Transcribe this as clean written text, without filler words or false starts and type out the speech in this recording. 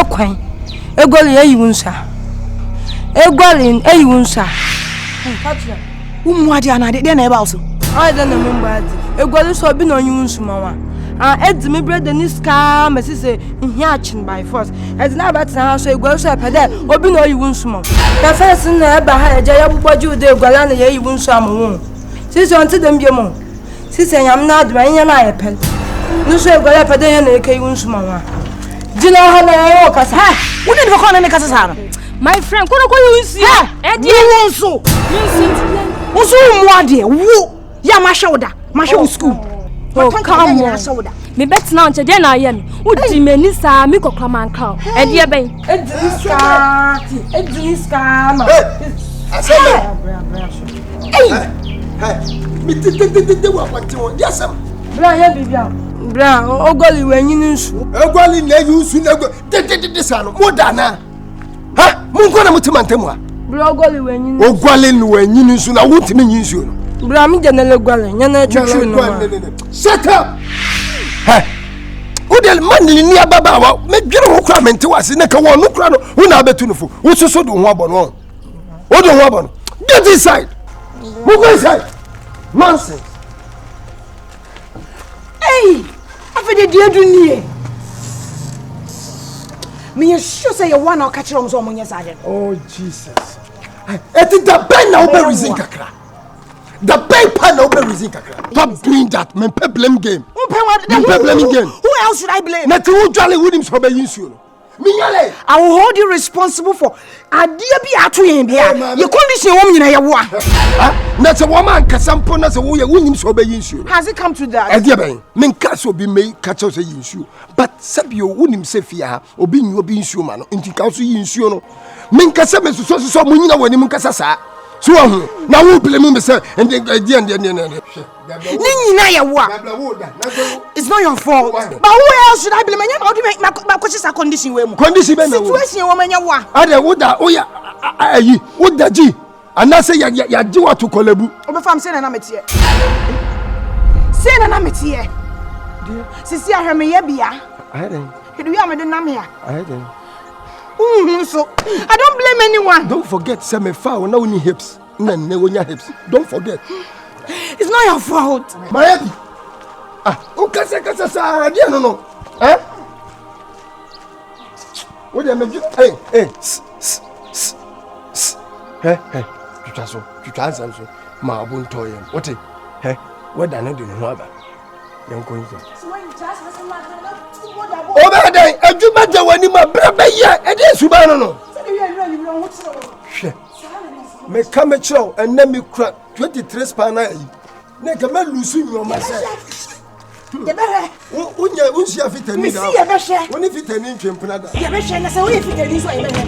Kwan. Egoli eyiwunsa. Egoli eyiwunsa. Umwadi anade de na eba also. I don't remember. Egoli so bi no yiwunsu mawa. Edi me brother ni ska mesi say here chin by force. Edi na ba tena so egoli so pede obi no yiwunsu mawa. The first na eba ha eja ya buboju de egoli na ye yiwunsu amu. Sisi onti dem biemo. Sisi nyam na aduma nya na ayepel. Nusu egoli pede ye na eke yiwunsu mawa. Jina ha na yo kasa. Ha, woni de ko na me kasa sa. My friend, kono ko yunsi. Edi wonso. Woso umwadi wo. Ya ma hwewda. Ma hwe school. Come on. Me bet na onche de na ayem. Udi meni sa mi kokra man crown. Edi e ben. Edi ska ma. Hey. Me te wa kwante won. Yasam. Bra ya bibia. Bra ogoli wenyini nsu. Ogoli na yusu na te sa no. Moda na. Ha, munko na mutimantemu a. Bra ogoli wenyini. Ogoli no wenyini nsu na wutimi nyinsu no. Bra mi de na legwale, nya na chuchu no. Shut up. Hey. Udel manli ni ababa wa medwere ho kra mente wase na ka won no kra no wo na abetu no fo wo soso do ho abon no wo do ho abon get inside move inside nonsense. Hey, afede die dunie me sure say you wanna catch them so monye sergeant. Oh Jesus. It is the pen now be reason kakra. The paper now be reason kakra. Stop doing that. Men blame game. Blame game. Who else should I blame? Nothing who jolly with him so be insu. Minyale. I will hold you responsible for idea be atu him here. Your condition woman na ya wa. Na se woman kasampo na se wo ye wunim so be insu. Has it come to that? Idea be. Men kaso obi me catch us insu. But sabio wunim se fia obi nyu obi insu ma no. Nti ka so insu no. Men kasa me so mo nyina wani mun kasa sa. So na wo blame me say and Nina ya wa. It's not your fault. But who else should I blame? How do you make my coaches a condition we mu? Condition be situation woman ya wa. Ade wo da oya ayi wo da ji anase ya ji wa to kolebu. Obefam say na metie. Say na metie. Sisi ahweme ya bia. Aden. Hedu ya me de nam ya. Aden. So I don't blame anyone. Don't forget say me fa na woni hips. Na ne wonya hips. Don't forget. It's not your fault. My baby. O kasa sa dia no. What dey me hey. Hey. Tu transo. Ma abun toyem. What eh? Hey, what da no do no aba. Yan ko yin. So when you just listen like O be dey aduma je wani ma bra be ye e dey suba no. Hwe. Me come chiro and na me kura 23 span na yi. Na ka me lusu nyo ma se. Ye be Unya unsia fitani da. Me see ye be hwe. Woni fitani ntwempena da. Ye be hwe na se wo ye fitani so ye be hwe.